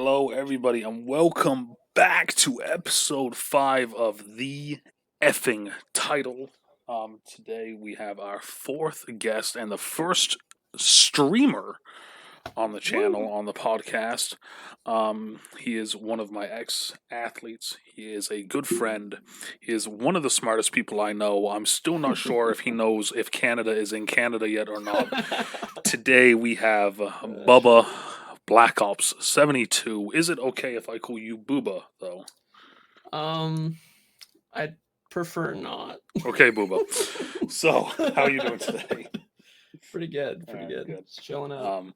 Hello, everybody, and welcome back to episode 5 of The Effing Title. Today we have our fourth guest and the first streamer on the channel, on the podcast. He is one of my ex-athletes. He is a good friend. He is one of the smartest people I know. I'm still not sure if he knows if Canada is in Canada yet or not. Today we have Bubba Black Ops 72. Is it okay if I call you Booba, though? I'd prefer not. Okay, Booba. So, how are you doing today? Pretty good. Just chilling out.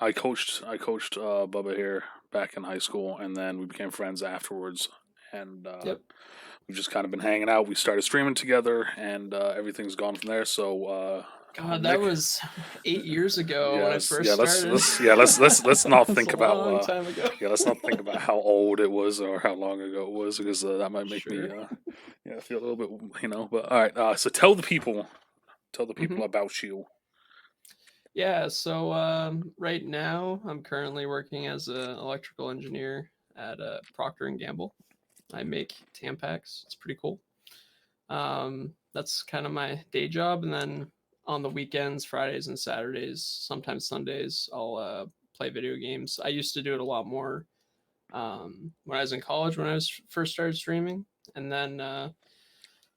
I coached Bubba here back in high school, and then we became friends afterwards. And we've just kind of been hanging out. We started streaming together, and everything's gone from there. So, God, that was 8 years ago when I first started. Let's not think about a long time ago. let's not think about how old it was or how long ago it was, because that might make me feel a little bit, But all right, so tell the people about you. Yeah, so right now I'm currently working as an electrical engineer at Procter & Gamble. I make Tampax. It's pretty cool. That's kind of my day job, and then on the weekends, Fridays and Saturdays, sometimes Sundays, I'll play video games. I used to do it a lot more when I was in college, when I first started streaming. And then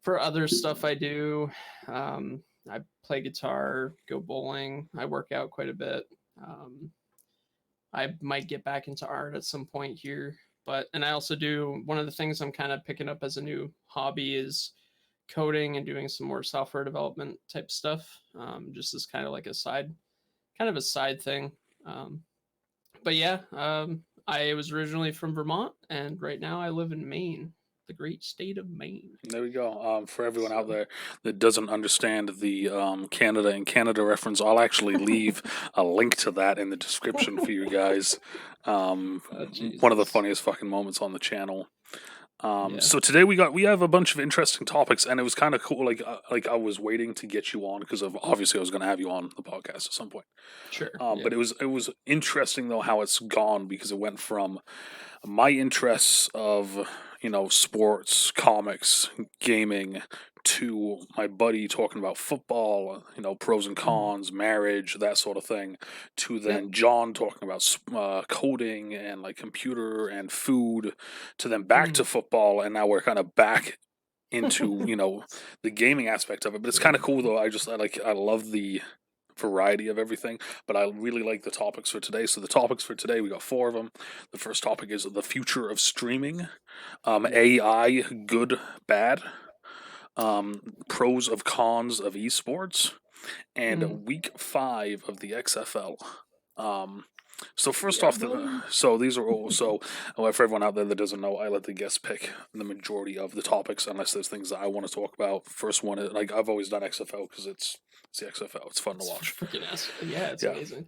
for other stuff I do, I play guitar, go bowling, I work out quite a bit. I might get back into art at some point here. And I also do, one of the things I'm kind of picking up as a new hobby is coding and doing some more software development type stuff, just as kind of like a side thing. I was originally from Vermont, and right now I live in Maine, the great state of Maine. There we go. For everyone out there that doesn't understand the Canada and Canada reference, I'll actually leave a link to that in the description for you guys. One of the funniest fucking moments on the channel. So today we have a bunch of interesting topics, and it was kind of cool. Like I was waiting to get you on because obviously I was going to have you on the podcast at some point. Sure. But it was interesting though how it's gone, because it went from my interests of sports, comics, gaming, to my buddy talking about football, pros and cons, marriage, that sort of thing, to then John talking about coding and like computer and food, to then back to football, and now we're kind of back into the gaming aspect of it. But it's kind of cool though. I love the variety of everything, but I really like the topics for today. So the topics for today, we got 4 of them. The first topic is the future of streaming, AI, good, bad, pros of cons of eSports, and week 5 of the XFL. So first off, so these are all, so for everyone out there that doesn't know, I let the guests pick the majority of the topics unless there's things that I want to talk about. First one is, like, I've always done XFL because it's the XFL. It's fun to watch. It's amazing.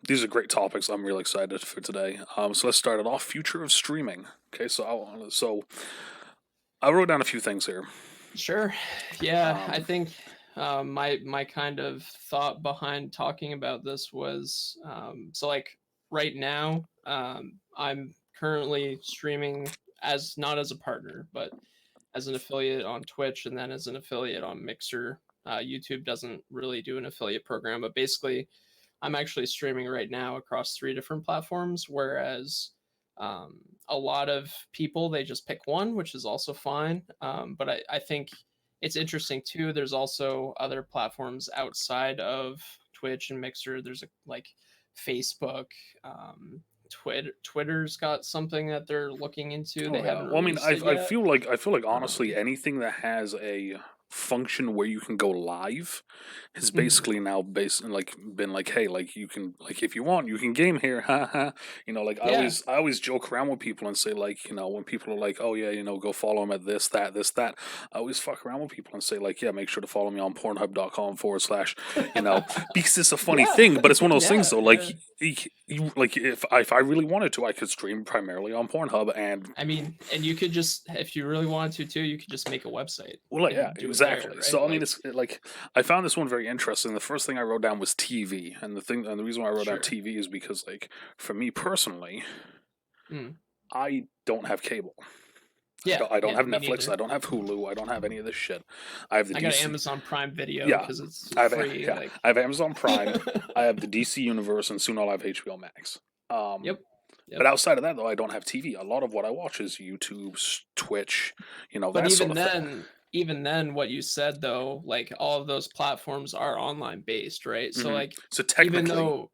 These are great topics. I'm really excited for today. So let's start it off. Future of streaming. Okay, so I wrote down a few things here. Sure. Yeah, I think my kind of thought behind talking about this was right now I'm currently streaming not as a partner, but as an affiliate on Twitch, and then as an affiliate on Mixer. YouTube doesn't really do an affiliate program, but basically I'm actually streaming right now across 3 different platforms, whereas a lot of people, they just pick one, which is also fine. But I think it's interesting too. There's also other platforms outside of Twitch and Mixer. There's like Facebook, Twitter's got something that they're looking into. I feel like honestly, anything that has a function where you can go live has basically now been like, hey, like you can, like, if you want, you can game here, haha. I always joke around with people and say, like, when people are like, oh yeah, go follow him at this, that, I always fuck around with people and say, like, yeah, make sure to follow me on pornhub.com / because it's a funny thing, but it's one of those things though, like, if I really wanted to, I could stream primarily on Pornhub, and I mean, and you could just, if you really wanted to too, you could just make a website. Well, yeah, there, exactly. right? So I mean, Like, like I found this one very interesting. The first thing I wrote down was TV, and the reason why I wrote down sure. TV is because like for me personally, Mm. I don't have cable. Yeah, I don't yeah, have me Netflix. I neither. don't have Hulu. I don't have any of this shit. I have the I got DC. Amazon Prime Video Yeah, because it's I have free. yeah. Like, I have Amazon Prime. I have the DC Universe, and soon I'll have HBO Max. yep, But yep. outside of that, though, I don't have TV. A lot of what I watch is YouTube, Twitch, But that sort of thing. even then, what you said though, like all of those platforms are online based, right? So Hmm. like, So even technically, though,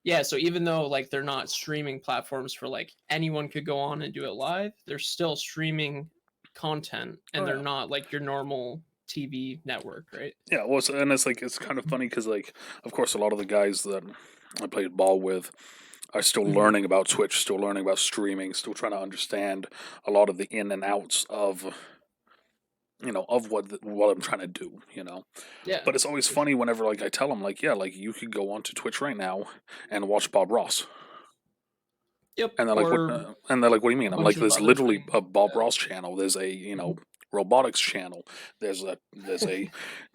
yeah, so even though like they're not streaming platforms for like anyone could go on and do it live, they're still streaming content, and oh they're yeah, not like your normal TV network, right? yeah. Well, and it's like it's kind of funny because like, of course, a lot of the guys that I played ball with are still Hmm. learning about Twitch, still learning about streaming, still trying to understand a lot of the in and outs of of what I'm trying to do. Yeah, But it's always for funny sure. whenever like I tell them like, yeah, like you could go onto Twitch right now and watch Bob Ross. Yep, And they're like, "What?" or And they're like, "What do you a mean?" I'm bunch like, of "There's other literally things. a Bob Yeah. Ross channel. There's a Mhm. robotics channel. There's a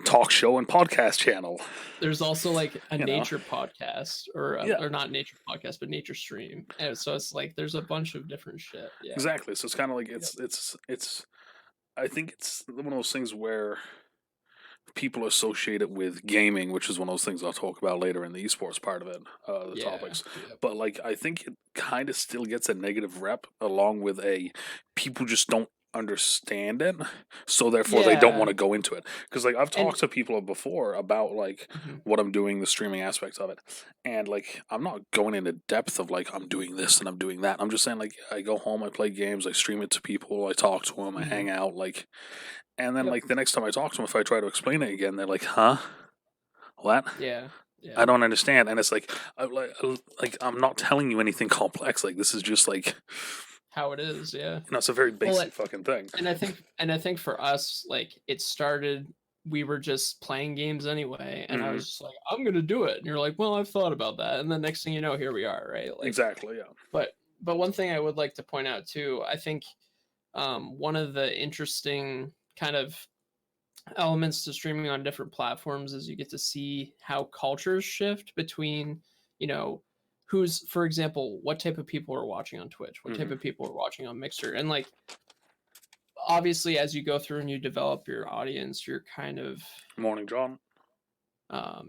talk show and podcast channel. There's also like a You know, nature podcast, yeah, or not nature podcast, but nature stream. And so it's like there's a bunch of different shit. Yeah. exactly. So it's kind of like Yep. it's. I think it's one of those things where people associate it with gaming, which is one of those things I'll talk about later in the esports part of it, the Yeah. topics. Yep. But like, I think it kind of still gets a negative rep, along with a people just don't understand it, so therefore they don't want Yeah. to go into it. Because like I've And talked to people before about like mhm. what I'm doing, the streaming aspects of it, and like I'm not going into depth of like I'm doing this and I'm doing that. I'm just saying like I go home, I play games, I stream it to people, I talk to them, I Mhm. hang out, like and then, Yep. like, the next time I talk to them, if I try to explain it again, they're like, "Huh? What? Yeah. I Yeah. don't understand." And it's like, I'm not telling you anything complex. Like, this is just like, How it is. Yeah. it's a very Well, basic fucking thing. and I think for us, like it started. We were just playing games anyway, and I Hmm. was just like, I'm gonna do it. And you're like, well, I've thought about that. And then next thing you know, here we are, right? Like, Exactly. Yeah. but one thing I would like to point out too, I think one of the interesting kind of elements to streaming on different platforms is you get to see how cultures shift between, you know, who's, for example, what type of people are watching on Twitch, what type Hmm. of people are watching on Mixer, and like obviously as you go through and you develop your audience, you're kind of Morning, John.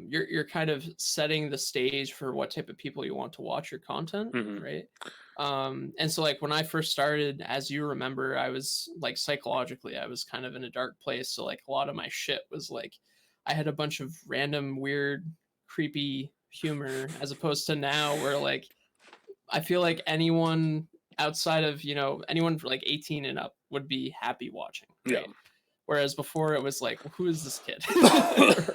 you're kind of setting the stage for what type of people you want to watch your content, Hmm. right? And so like when I first started, as you remember, I was like psychologically I was kind of in a dark place, so like a lot of my shit was like I had a bunch of random weird creepy humor, as opposed to now where like I feel like anyone outside of, anyone for like 18 and up would be happy watching, Yeah. right? Whereas before it was like, well, who is this kid?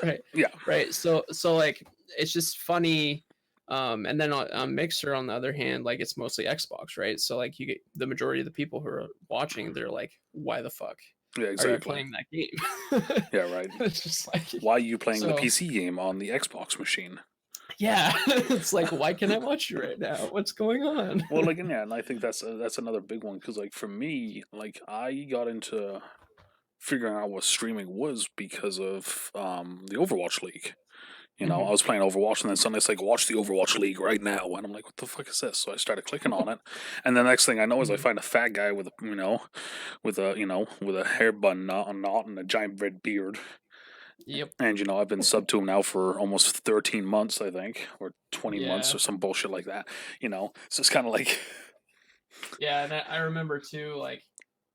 Right. Yeah. Right. So like it's just funny. And then on Mixer, on the other hand, like it's mostly Xbox, right? So like you get the majority of the people who are watching, they're like, why the fuck Yeah. are you Exactly. playing that game? Yeah. Right. It's just like, Why are you playing the so PC game on the Xbox machine? yeah, it's like, why can't I watch you right now? What's going on? Well, like, and yeah, and I think that's another big one because, like, for me, like, I got into figuring out what streaming was because of the Overwatch League. I Hmm. was playing Overwatch, and then suddenly it's like, watch the Overwatch League right now, and I'm like, what the fuck is this? So I started clicking on it, and the next thing I know is I Hmm. find a fat guy with a hair bun knot and a giant red beard, Yep. and I've been sub to him now for almost 13 months, I think, or 20 months Yeah. or some bullshit like that. So it's kind of like, Yeah, and I remember too, like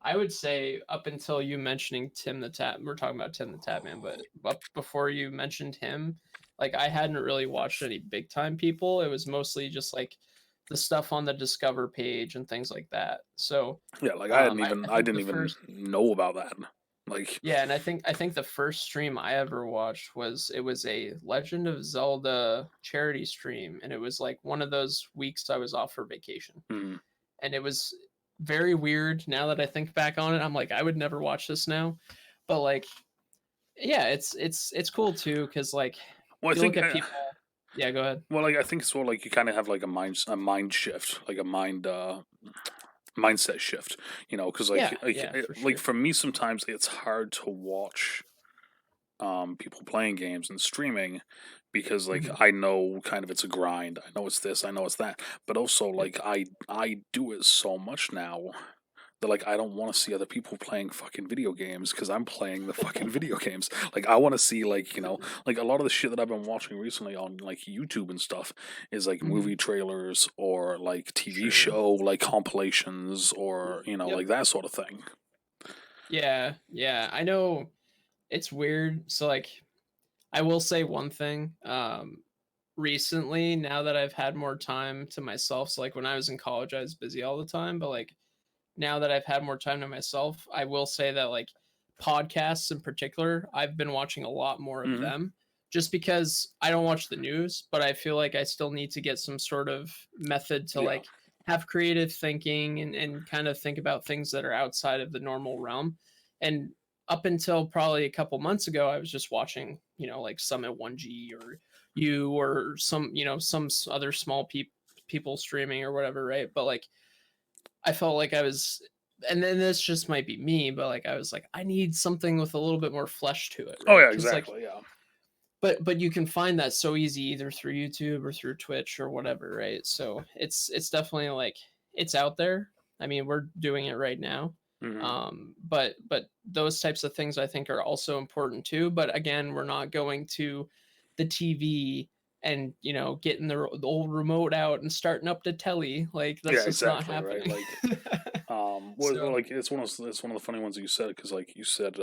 I would say up until you mentioning Tim the Tap, we're talking about Tim the Tap Man, but up before you mentioned him, like I hadn't really watched any big time people. It was mostly just like the stuff on the Discover page and things like that. So yeah, like I I think didn't the even first know about that. Like, yeah, and I think the first stream I ever watched was a Legend of Zelda charity stream, and it was like one of those weeks I was off for vacation, mm, and it was very weird. Now that I think back on it, I'm like, I would never watch this now, but like, yeah, it's cool too because like well, I you look think. at people. Yeah, go ahead. Well, like I think it's more like you kind of have like a mind shift, like a mindset shift, because Yeah, yeah, for like sure. for me sometimes it's hard to watch people playing games and streaming because like Mhm. I know kind of it's a grind. I know it's this, I know it's that, but also Yep. like I do it so much now that like I don't want to see other people playing fucking video games because I'm playing the fucking video games. Like I want to see like like a lot of the shit that I've been watching recently on like YouTube and stuff is like Mhm. movie trailers or like TV Sure. show like compilations or Yep. like that sort of thing. Yeah, yeah. I know it's weird. So like I will say one thing. Recently, now that I've had more time to myself, so like when I was in college, I was busy all the time, but like now that I've had more time to myself, I will say that like podcasts in particular, I've been watching a lot more of Hmm. them just because I don't watch the news, but I feel like I still need to get some sort of method to Yeah. like have creative thinking and kind of think about things that are outside of the normal realm. And up until probably a couple months ago, I was just watching, like Summit 1G or you or some other small people streaming or whatever, right? But like I felt like I was, and then this just might be me, but like I was like, I need something with a little bit more flesh to it, Oh right? yeah, Because like, exactly. Yeah. but you can find that so easy either through YouTube or through Twitch or whatever, right? So it's definitely like it's out there. I mean, we're doing it right now. Hmm. But those types of things I think are also important too. But again, we're not going to the TV and getting the old remote out and starting up the telly. Like that's Yeah, just not exactly. Right. happening. Like well, So. like it's one of the funny ones that you said because like you said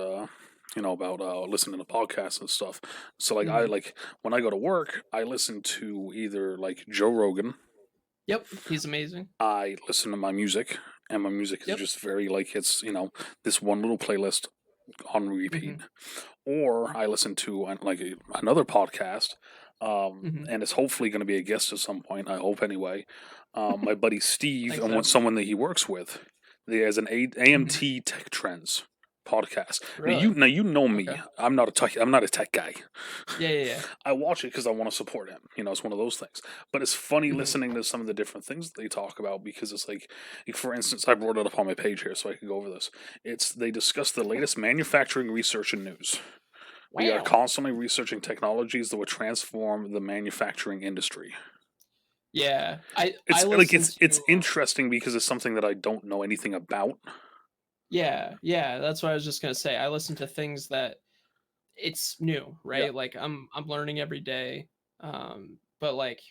about listening to podcasts and stuff. So like I Mhm. like when I go to work, I listen to either like Joe Rogan. Yep, he's amazing. I listen to my music, and my music is Yep. just very like it's this one little playlist on repeat. Mhm. Or I listen to another podcast, Mhm. and it's hopefully going to be a guest at some point. I hope anyway. My buddy Steve Thanks, and what Ev. someone that he works with. He has an Mhm. AMT Tech Trends podcast. Really? Now you know Okay. me. I'm not a tech guy. Yeah, yeah, yeah. I watch it because I want to support him. It's one of those things. But it's funny Mhm. listening to some of the different things that they talk about because it's like for instance, I brought it up on my page here so I could go over this. It's they discuss the latest manufacturing research and news. We are Wow. constantly researching technologies that would transform the manufacturing industry. Yeah. I It's like listen it's to interesting because it's something that I don't know anything about. yeah, yeah, that's what I was just gonna say. I listen to things that it's new, Yeah. right? Like I'm learning every day. But like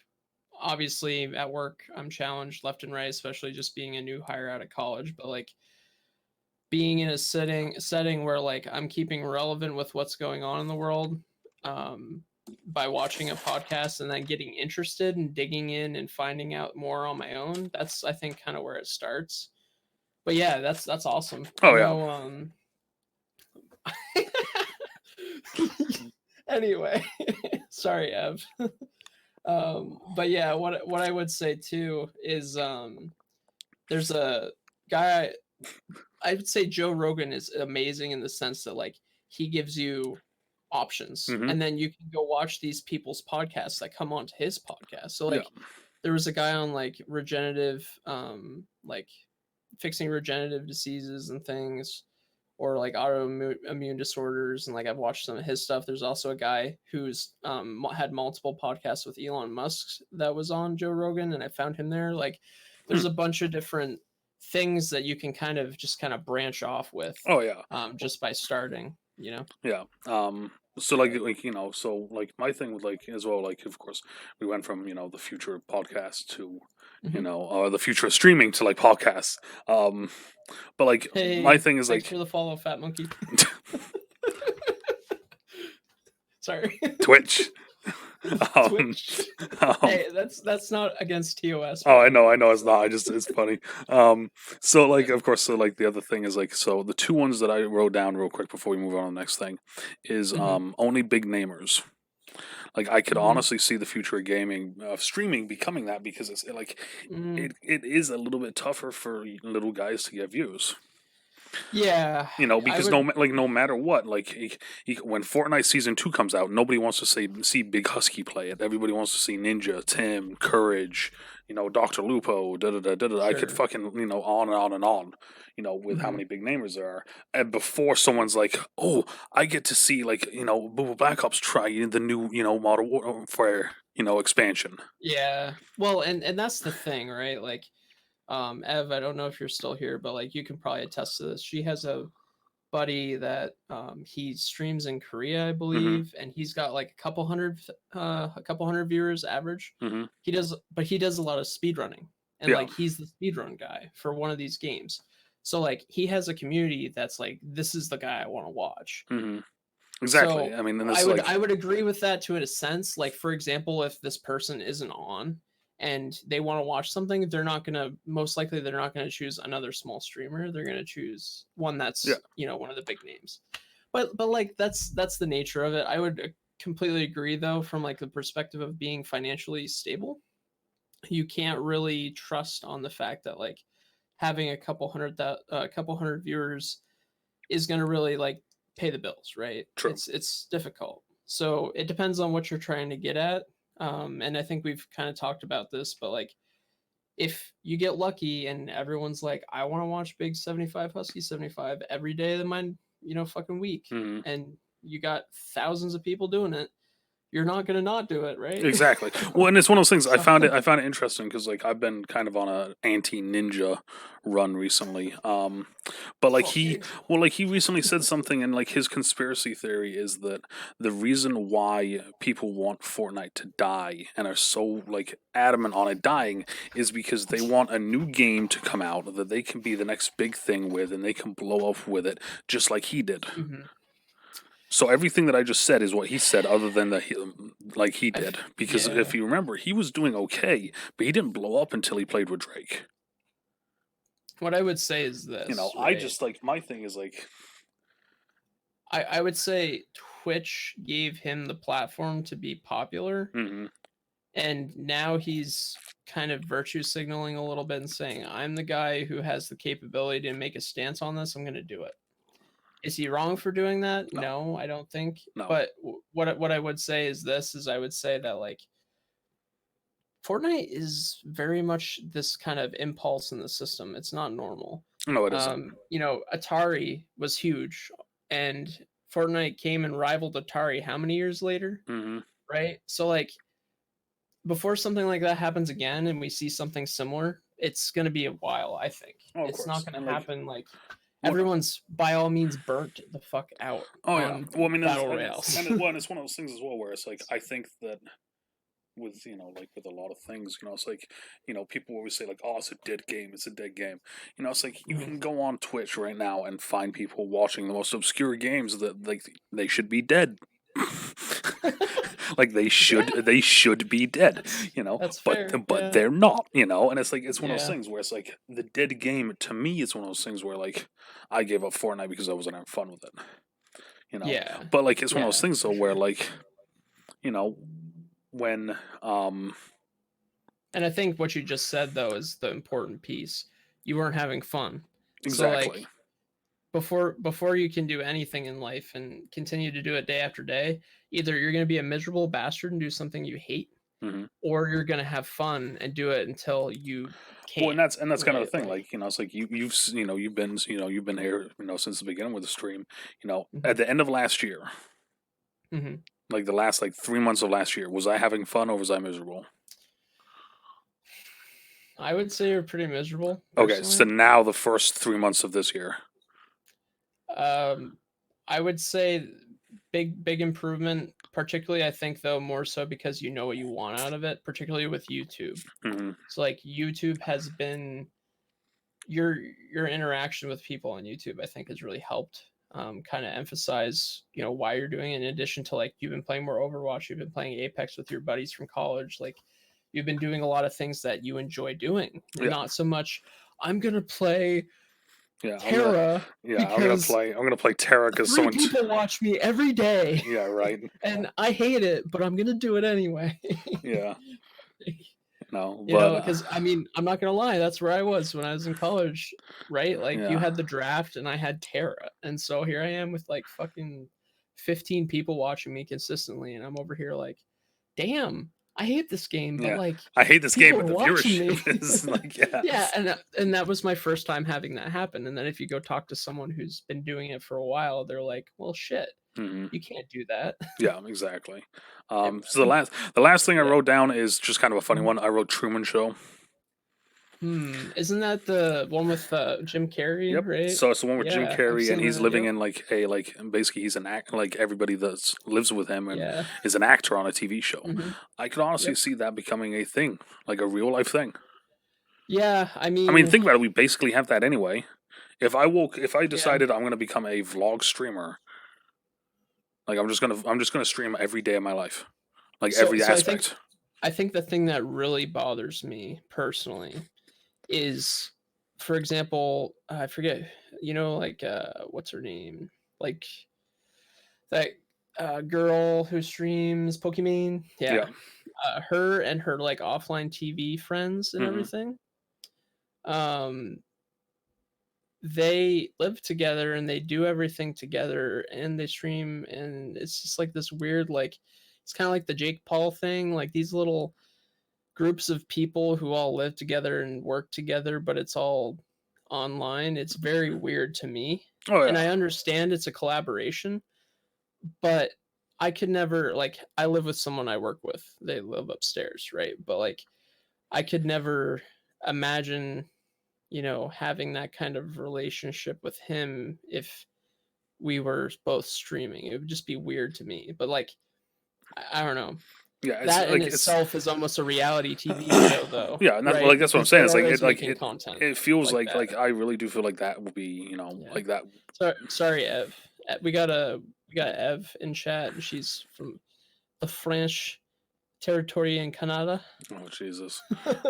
obviously at work I'm challenged left and right, especially just being a new hire out of college. But like being in a setting where like I'm keeping relevant with what's going on in the world um, by watching a podcast and then getting interested and digging in and finding out more on my own. That's I think kind of where it starts. But yeah, that's awesome. I Oh yeah. know. Anyway, sorry, Ev. But yeah, what I would say too is there's a guy I would say Joe Rogan is amazing in the sense that like he gives you options Hmm. and then you can go watch these people's podcasts that come onto his podcast. So Yeah. like there was a guy on like regenerative like fixing regenerative diseases and things or like autoimmune disorders and like I've watched some of his stuff. There's also a guy who's had multiple podcasts with Elon Musk that was on Joe Rogan and I found him there. Like Hmm. there's a bunch of different things that you can kind of branch off with Oh yeah. just by starting. Yeah. So so like my thing with like as well, like of course we went from the future of podcasts to Hmm. the future of streaming to like podcasts. Um, but like my Hey, thing is thanks like for the follow, Fat Monkey. Sorry. Twitch. Um, Twitch. um, Hey, that's not against TOS, oh, by the way. I know it's So not. I just it's funny. So like yeah. of course, so like the other thing is like so the two ones that I wrote down real quick before we move on to the next thing is Hmm. only big namers. Like I could Hmm. honestly see the future of gaming, streaming becoming that because Hmm. it is a little bit tougher for little guys to get views. Yeah, You know, I because would. no matter what, like when Fortnite Season 2 comes out, nobody wants to see Big Husky play it. Everybody wants to see Ninja, Tim, Courage, Doctor Lupo, da da da da da. I could Sure. fucking on and on and on, with how Hmm. many big namers there are. And before someone's like, oh, I get to see like Booba Black Ops try the new Modern Warfare expansion. Yeah. Well, and that's the thing, right? Like, Ev, I don't know if you're still here, but like you can probably attest to this. She has a buddy that he streams in Korea, I Mm-hmm. believe, and he's got like a couple hundred viewers average. Mm-hmm. He does a lot of speed running, and Yeah. like he's the speed run guy for one of these games. So like he has a community that's like, this is the guy I want to watch. Mm-hmm. Exactly. So I mean, and it's like, I would agree with that to a sense. Like for example, if this person isn't on and they want to watch something, they're not gonna most likely they're not gonna choose another small streamer. They're gonna choose one yeah. that's one of the big names. But like that's the nature of it. I would completely agree though from like the perspective of being financially stable. You can't really trust on the fact that like having a couple hundred viewers is going to really like pay the bills, right? True. It's difficult. So it depends on what you're trying to get at. And I think we've kind of talked about this, but like if you get lucky and everyone's like, I want to watch Big 75 Husky 75 every day of my fucking week, Mm-hmm. and you got thousands of people doing it, you're not gonna not do it, right? Exactly. Well, and it's one of those things. I So found it. I found it interesting because like I've been kind of on a anti ninja run recently. But like fuck he, ninja. well, like he recently said something, and like his conspiracy theory is that the reason why people want Fortnite to die and are so like adamant on it dying is because they want a new game to come out that they can be the next big thing with, and they can blow up with it just like he did. Mm-hmm. So everything that I just said is what he said, other than that, like he did. Because if Yeah. you remember, he was doing okay, but he didn't blow up until he played with Drake. What I would say is this, I right? just like my thing is like, I would say Twitch gave him the platform to be popular, mm-hmm, and now he's kind of virtue signaling a little bit and saying, I'm the guy who has the capability to make a stance on this. I'm going to do it. Is he wrong for doing that? no, No, I don't think. no, But what I would say is this: is I would say that like Fortnite is very much this kind of impulse in the system. It's not normal. no, it isn't. Atari was huge, and Fortnite came and rivaled Atari. How many years later? Mm-hmm. Right. So like before something like that happens again, and we see something similar, it's going to be a while. I think Oh, of it's not course, going and to like, happen like what? everyone's by all means burnt the fuck out Oh yeah. on Well, I mean, battle royales. well, and it's one of those things as well where it's like I think that with like with a lot of things, it's like people always say like, oh, it's a dead game, it's a dead game. It's like you Mhm. can go on Twitch right now and find people watching the most obscure games that like they should be dead. Like Yeah, they should be dead, that's but fair. but Yeah, they're not, and it's like it's one of those yeah, things where it's like the dead game to me is one of those things where like I gave up Fortnite because I wasn't having fun with it. yeah, But like it's one of those yeah, things though for where sure. like you know when And I think what you just said though is the important piece. You weren't having fun. So exactly. like before you can do anything in life and continue to do it day after day, either you're going to be a miserable bastard and do something you hate, Hmm. or you're going to have fun and do it until you Well, and can't, that's kind of right? the thing. Like, Like it's like you've been you've been here since the beginning with the stream. mhm, At the end of last year, mhm. like the last like 3 months of last year, was I having fun or was I miserable? I would say you're pretty miserable Okay, so personally. now the first 3 months of this year. Um, I would say big improvement. Particularly, I think though more so because you know what you want out of it. Particularly with YouTube. Hmm. So like YouTube has been your your interaction with people on YouTube. I think has really helped. Kind of emphasize why you're doing it. In addition to like you've been playing more Overwatch, you've been playing Apex with your buddies from college. Like you've been doing a lot of things that you enjoy doing, and Yeah, not so much. I'm gonna play yeah. Terra because I'm gonna play Terra because three someone. people watch me every day Yeah, right. and I hate it, but I'm gonna do it anyway. Yeah. No, You but know, because I mean, I'm not gonna lie, that's where I was when I was in college, right? Like you yeah, had the draft and I had Terra. And so here I am with like fucking 15 people watching me consistently, and I'm over here like, damn, I hate this game, but yeah. like I hate this game, people but are the watching viewership me. is like, yeah, Yeah, and that was my first time having that happen. And then if you go talk to someone who's been doing it for a while, they're like, well shit, hmm you can't do that. yeah, exactly. And, So the last thing I yeah. wrote down is just kind of a funny Mhm. one. I wrote Truman Show. Isn't that the one with Jim Carrey, Yep. right? So it's the one with Jim Yeah, I've Carrey, and seen he's that. living Yep. in like basically he's an act like everybody that lives with him and Yeah. is an actor on a TV show. hmm I could honestly Yep. see that becoming a thing, like a real life thing. Yeah, I I mean, mean, think about it. We basically have that anyway. If I yeah. decided I'm gonna become a vlog streamer, like I'm just gonna stream every day of my life, like So every so aspect. I think the thing that really bothers me personally is, for example, I forget, like what's her name? Like that girl who streams Pokemon. Yeah. Yeah. Her and her like offline TV friends and hmm everything. Um they live together and they do everything together and they stream, and it's just like this weird, like it's kind of like the Jake Paul thing, like these little groups of people who all live together and work together, but it's all online. It's very weird to me. Oh And yeah. I understand it's a collaboration, but I could never, like, I live with someone I work with. They live upstairs, right? But like I could never imagine, having that kind of relationship with him if we were both streaming. It would just be weird to me. But like I don't know. Yeah. It's That in like it's itself is almost a reality TV show, though, yeah, and that's right? like that's what I'm Because saying. they're It's like always making content it feels like that. like I really do feel like that would be Yeah. like that. Sorry, Ev. We got Ev in chat, and she's from the French territory in Canada. Oh Jesus.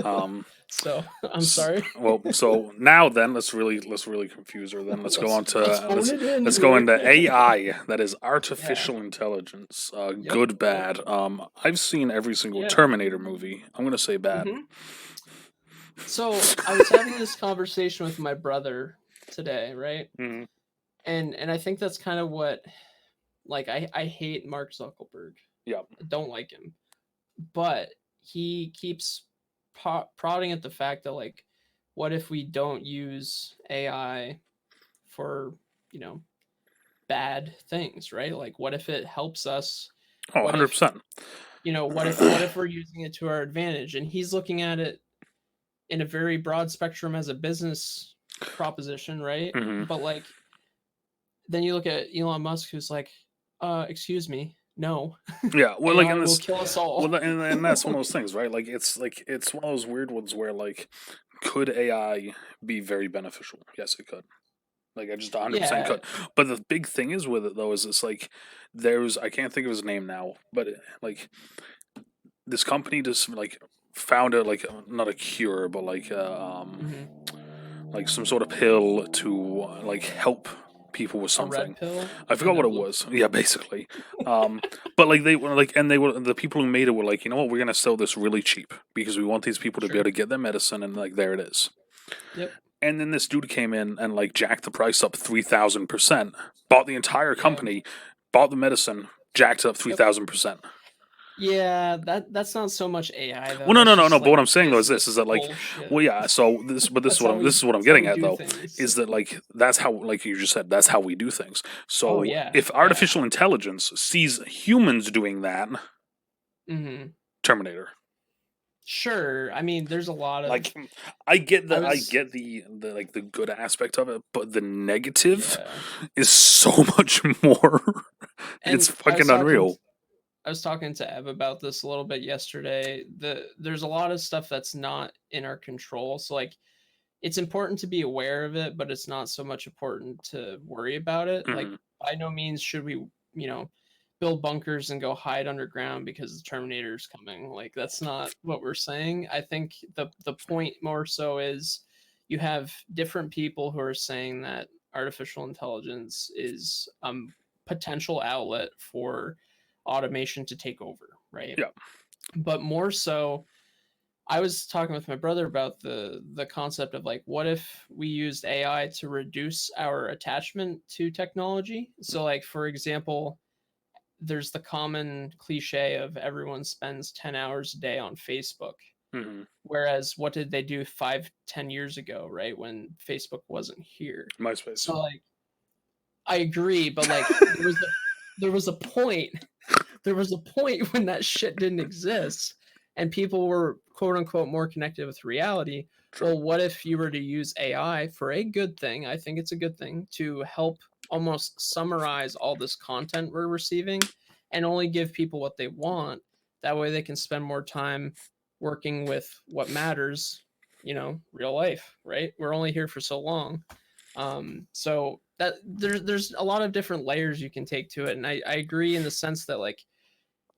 Um. So I'm sorry. Well, so now then let's really confuse her. Then let's go on Let's to phone it in let's go here. into AI. That is Yeah. artificial intelligence. Yep. Good, Yep. bad. I've seen every single Yeah. Terminator movie. I'm gonna say bad. hmm So I was having this conversation with my brother today, right? hmm And I think that's kind of what, like, I hate Mark Zuckerberg. Yeah. I don't like him, but he keeps prodding at the fact that, like, what if we don't use AI for, you know bad things, right? Like, what if it helps us? Oh, What if 100%. what if we're using it to our advantage? And he's looking at it in a very broad spectrum as a business proposition, right? hmm But like, then you look at Elon Musk, who's like, excuse me, no, Yeah. Well, like AI in will this, kill us well, all. and that's one of those things, right? Like it's one of those weird ones where like, could AI be very beneficial? Yes, it could. Like I just 100% Yeah, could. But the big thing is with it though is it's like there's I can't think of his name now, but like this company just like found a like not a cure, but hmm like some sort of pill to like help people with a red something. pill I and forgot a what it blue was. pill. Yeah, basically. But like they were like, and they were the people who made it were like, you know what, we're gonna sell this really cheap because we want these people to be able Sure. to get their medicine, and like there it is. Yep. And then this dude came in and like jacked the price up 3,000%, bought the entire Yeah. company, bought the medicine, jacked it up three Yep. thousand percent. Yeah. That's not so much AI though. Well, no, That's no, no, no. just But like what I'm saying though is this: is business that like, bullshit. well, yeah. So this, but That's how this we. is what I'm That's how getting we at do though, things. is that like that's how, like you just said, that's how we do things. Oh So yeah. if Yeah. artificial intelligence sees humans doing that, hmm Terminator. Sure. I mean, there's a lot of. Like, I get I I was. get the like the good aspect of it, but the negative Yeah. is so much more. It's And fucking unreal. I was talking to Ev about this a little bit yesterday. There's a lot of stuff that's not in our control. So like, it's important to be aware of it, but it's not so much important to worry about it. Like, hmm by no means should we, you know, build bunkers and go hide underground because the Terminator's coming. Like, that's not what we're saying. I think the point more so is you have different people who are saying that artificial intelligence is potential outlet for automation to take over, right? Yeah. But more so, I was talking with my brother about the concept of like, what if we used AI to reduce our attachment to technology? So, like for example, there's the common cliche of everyone spends 10 hours a day on Facebook. Mm-hmm. Whereas what did they do 5, 10 years ago, right? When Facebook wasn't here. MySpace. So like I agree, but like there was a point there was a point when that shit didn't exist and people were quote unquote more connected with reality. True. Well, what if you were to use AI for a good thing? I think it's a good thing to help almost summarize all this content we're receiving and only give people what they want. That way they can spend more time working with what matters, real life, right? We're only here for so long. So that there's a lot of different layers you can take to it. And I agree in the sense that like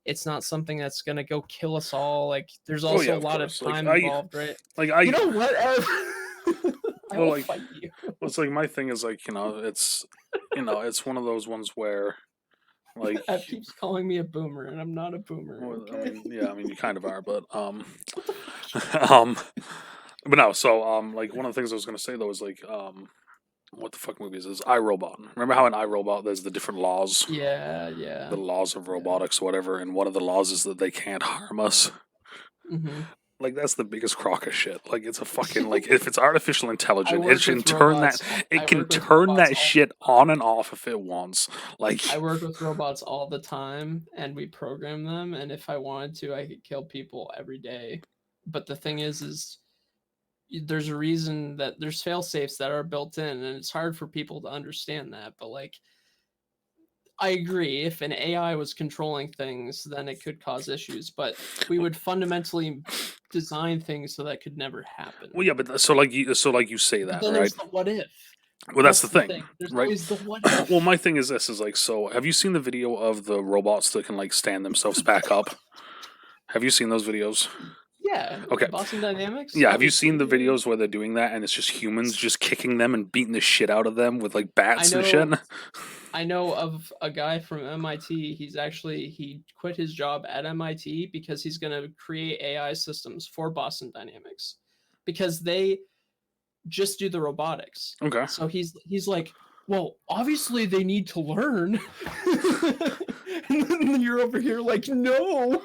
it's not something that's gonna go kill us all. Like there's Oh also yeah, a of lot of course. time involved, right? Like You I, know what, Ev? I well, will like, fight you. well, it's like my thing is like it's one of those ones where like, Ev keeps calling me a boomer, and I'm not a boomer. well, I Okay. mean, yeah, I mean, you kind of are, but What the fuck? um, but no. So like one of the things I was gonna say though is like what the fuck movie is this? iRobot. Remember how in iRobot there's the different laws, Yeah, the yeah, laws of yeah. robotics, or whatever, and one of the laws is that they can't harm us. Mm-hmm. Like that's the biggest crock of shit. Like it's a fucking like if it's artificial I intelligence, work with robots. it I can work with turn robots that all shit the on time. and off if it wants. I Like work with robots all the time, and we program them. And if I wanted to, I could kill people every day. But the thing is there's a reason that there's fail safes that are built in, and it's hard for people to understand that. But like, I agree, if an AI was controlling things, then it could cause issues. But we would fundamentally design things so that could never happen. well, yeah, but so like you say But that, then right? there's the what if. Well, that's That's the the thing, thing. There's right? always the what Well, if. my thing is this: is like, so have you seen the video of the robots that can like stand themselves back up? Have you seen those videos? Yeah, Okay, Boston Dynamics, yeah. Have you seen obviously. the Yeah. videos where they're doing that and it's just humans just kicking them and beating the shit out of them with like I bats and shit? know I know of a guy from MIT. He quit his job at MIT because he's going to create AI systems for Boston Dynamics because they just do the robotics. Okay. So he's like, well, obviously they need to learn. And then you're over here like, no,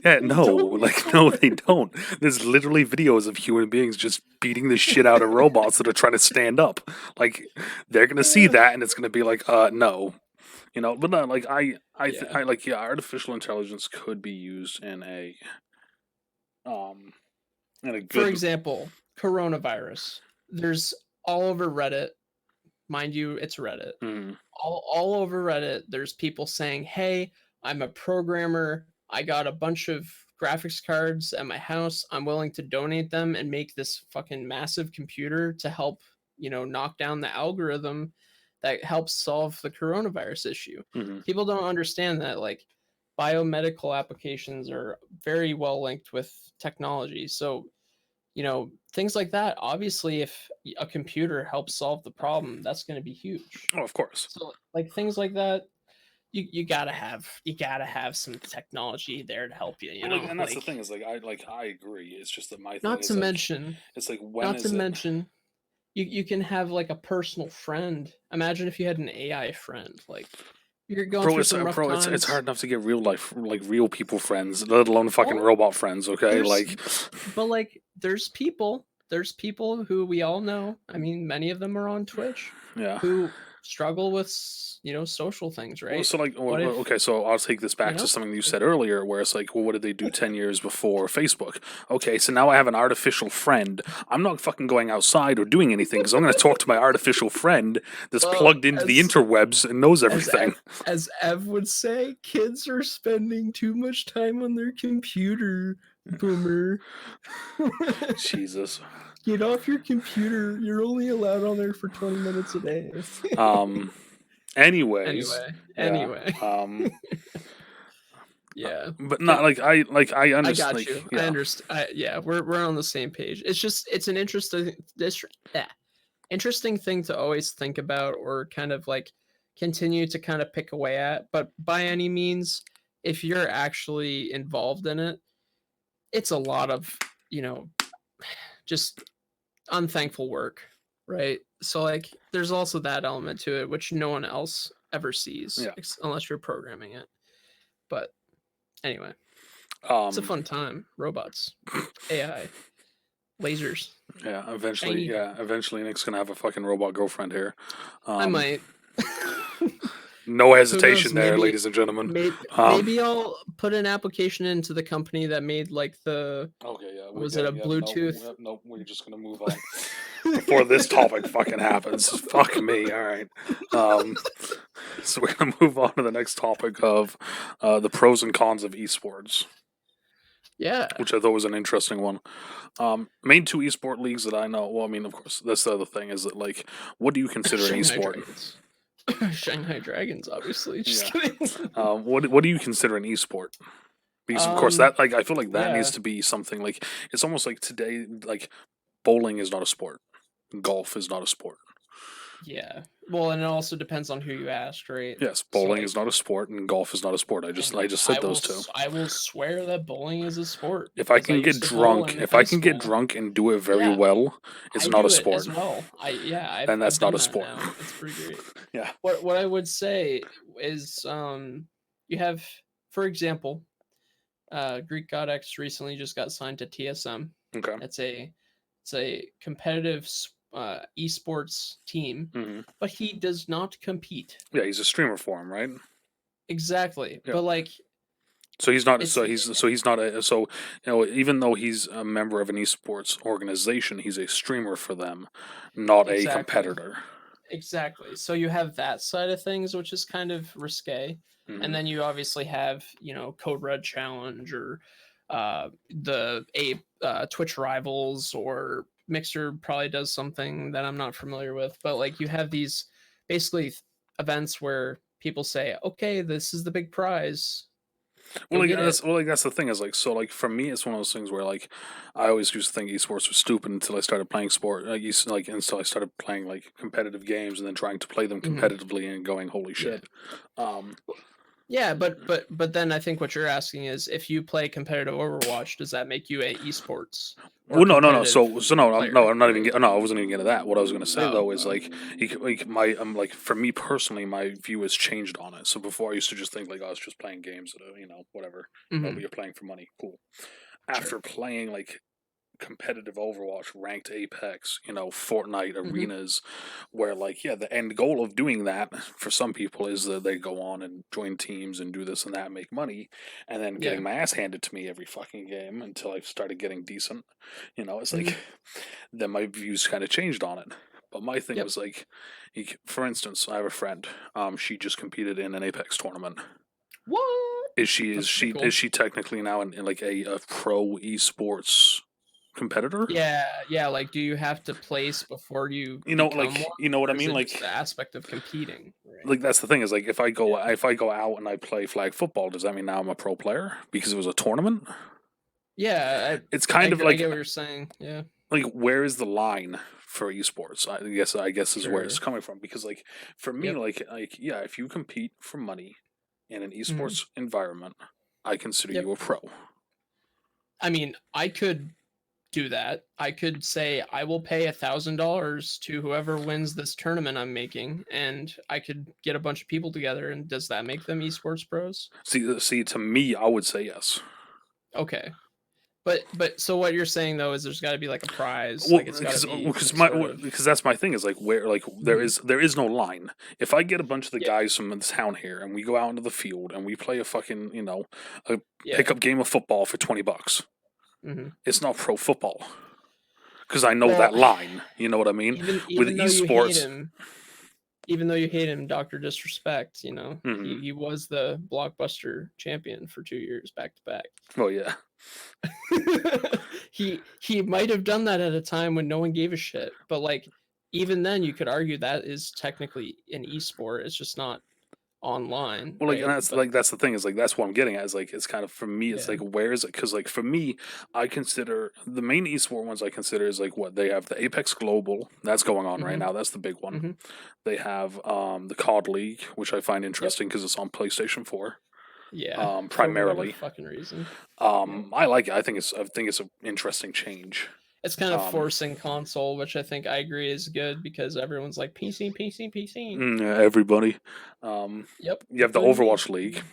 Yeah, they no, don't need like to no, they learn. don't. There's literally videos of human beings just beating the shit out of robots that are trying to stand up. Like they're gonna see that and it's gonna be like, no, But no, like Yeah. I like yeah, artificial intelligence could be used um in a For good. example, coronavirus. There's all over Reddit, mind you, it's Reddit. Mm, All over Reddit, there's people saying, "Hey, I'm a programmer. I got a bunch of graphics cards at my house. I'm willing to donate them and make this fucking massive computer to help, knock down the algorithm that helps solve the coronavirus issue." mm, People don't understand that like biomedical applications are very well linked with technology. So things like that, obviously if a computer helps solve the problem, that's going to be huge. oh, of course. So like things like that, you gotta have some technology there to help you, Well, like, and that's the like thing is like I agree. It's just that my thing not to is like, mention it's like when not to is it? mention you can have like a personal friend. Imagine if you had an AI friend, like you're going through some rough It's times. hard enough to get real life like real people friends, let alone fucking Well, robot friends. Okay, there's like but like there's people who we all know. I mean, many of them are on Twitch yeah. who struggle with social things, Well, right? so like, What if okay, so I'll take this you back to know something you like, said earlier, where it's like, well, what did they do 10 years before Facebook? Okay, so now I have an artificial friend. I'm not fucking going outside or doing anything because I'm going to talk to my artificial friend that's well, plugged into the as interwebs and knows as everything. Ev, as Ev would say, kids are spending too much time on their computer. Boomer. Jesus. Get off your computer. You're only allowed on there for 20 minutes a day. Um. Anyways, Anyway, yeah. anyway. Yeah. But not Can I I understand. got Like, you. I yeah. understand. Yeah, we're on the same page. It's an interesting thing to always think about or kind of like continue to kind of pick away at. But by any means, if you're actually involved in it, it's a lot of you know, just unthankful work, right? So like there's also that element to it which no one else ever sees Yeah. unless you're programming it. But anyway, it's a Um. fun time. Robots, AI, lasers, Yeah. shiny. Eventually, Nick's gonna have a fucking robot girlfriend here. I Um. might. No Who knows? hesitation there, ladies and gentlemen. Maybe I'll put an application into the company that made like the Okay, yeah, we was get it it. a Yeah, no, Bluetooth? no, we're just gonna move on before this topic fucking happens. Fuck me. All right. Um, so we're gonna move on to the next topic of the pros and cons of esports, Yeah, which I thought was an interesting one. Main two esport leagues that I know. Well, I mean, of course, that's the other thing is that like, what do you consider an Shanghai esport? Dragons. Shanghai Dragons, obviously. Just Yeah. kidding. What do you consider an esport? Because of course um, that like I feel like that needs yeah, to be something like it's almost like today like bowling is not a sport, golf is not a sport. yeah. Well, and it also depends on who you ask, right? Yes, So bowling is like, not a sport and golf is not a sport. and I just said those two. I will swear that bowling is a sport If I because I can get used to bowl drunk, in if I high can get school. drunk and do it very Yeah, well, it's I not a do it sport. as well. Then I've that's not done a that sport. now. It's pretty great. Yeah. What I would say is you have, for example, Greek God X recently just got signed to TSM. Okay. It's a competitive esports team, Hmm. but he does not compete. Yeah, he's a streamer for him, right? Exactly. Yeah. But like So he's not. it's So he's not a. So you know, even though he's a member of an esports organization, he's a streamer for them, not a exactly. competitor. Exactly. So you have that side of things, which is kind of risque. And Hmm. then you obviously have, Code Red Challenge or Twitch Rivals, or Mixer probably does something that I'm not familiar with. But like you have these basically events where people say, okay, this is the big prize. Go get it. That's the thing is like so like for me it's one of those things where like I always used to think esports was stupid until I started playing sport like until I started playing like competitive games and then trying to play them Mhm. competitively and going holy Yeah. shit. Um, Yeah, but then I think what you're asking is if you play competitive Overwatch, does that make you a esports or well, no. competitive No, player, I'm not even. right? No, I wasn't even getting to that. What I was going to say Oh, though is like my like for me personally, my view has changed on it. So before I used to just think like I was just playing games that are, whatever. Oh, but hmm you're playing for money, cool. sure. After playing like competitive Overwatch, ranked Apex, Fortnite hmm arenas, where like yeah, the end goal of doing that for some people is that they go on and join teams and do this and that, make money, and then Yeah. getting my ass handed to me every fucking game until I started getting decent. It's hmm like then my views kind of changed on it. But my thing Yep. was like, for instance, I have a friend. She just competed in an Apex tournament. What? That's pretty Is cool. she technically now in like a pro esports competitor? Yeah, yeah. Like, do you have to place before you become one, You know what I or is mean? it just the aspect of competing? Right. Like that's the thing is like Yeah. if I go out and I play flag football, does that mean now I'm a pro player because it was a tournament? Yeah. It's kind of I like get what you're saying. Yeah. where is the line for esports? I guess is where it's Sure. coming from because like for me Yep. like yeah, if you compete for money in an hmm esports environment, I consider Yep. you a pro. I mean, I could do that. I could say I will pay $1,000 to whoever wins this tournament I'm making, and I could get a bunch of people together. And does that make them esports pros? See, to me, I would say yes. Okay, but so what you're saying though is there's got to be like a prize, Well, like it's got to be some my sort of. because that's my thing is like where like Mhm. there is no line. If I get a bunch of the Yeah, guys from the town here and we go out into the field and we play a fucking a yeah. pickup game of football for $20, hmm it's not pro football because I know Well, that line. You know what I mean? With even though you hate esports, him, even though you hate him, Doctor Disrespect, mm-hmm. he was the blockbuster champion for 2 years back to back. Well, yeah, He might have done that at a time when no one gave a shit, but like even then you could argue that is technically an esport. It's just not online, well, and right? But that's the thing is like that's what I'm getting at is like it's kind of for me it's yeah. like where is it because like for me I consider the main esport ones I consider is like what they have the Apex Global that's going on right hmm now, that's the big one. hmm They have the COD League, which I find Yep. interesting because it's on PlayStation 4. Yeah, for whatever primarily. fucking reason. Yeah. I like it. I think it's an interesting change. It's kind of Um, forcing console, which I think I agree is good because everyone's like PC, PC, PC. everybody. Um, Yep, you have the including me. Overwatch League,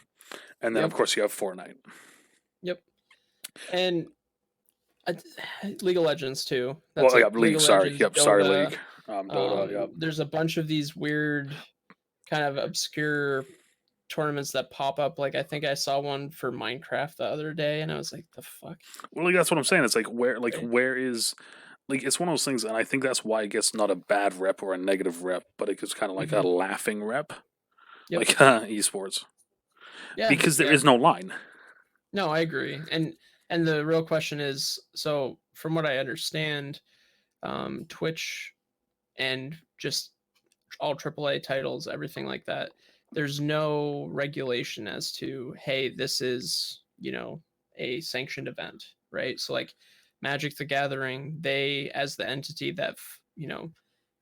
and then of Yep, course you have Fortnite. yep. And I, League of Legends too. That's Well, yeah, it. League League. of Sorry, Legends, yep, sorry, Dota. League. Dota. Yep. There's a bunch of these weird, kind of obscure tournaments that pop up. Like I think I saw one for Minecraft the other day, and I was like, "The fuck?" Well, like, that's what I'm saying. It's Right? where is like it's one of those things, and I think that's why it gets not a bad rep or a negative rep, but it gets kind of like a Hmm. laughing rep, Yep. like esports, Yeah. because there Yeah. is no line. No, I agree. And the real question is, so from what I understand, Twitch and just all AAA titles, everything like that, there's no regulation as to, hey, this is, a sanctioned event, right? So like Magic the Gathering, they as the entity that,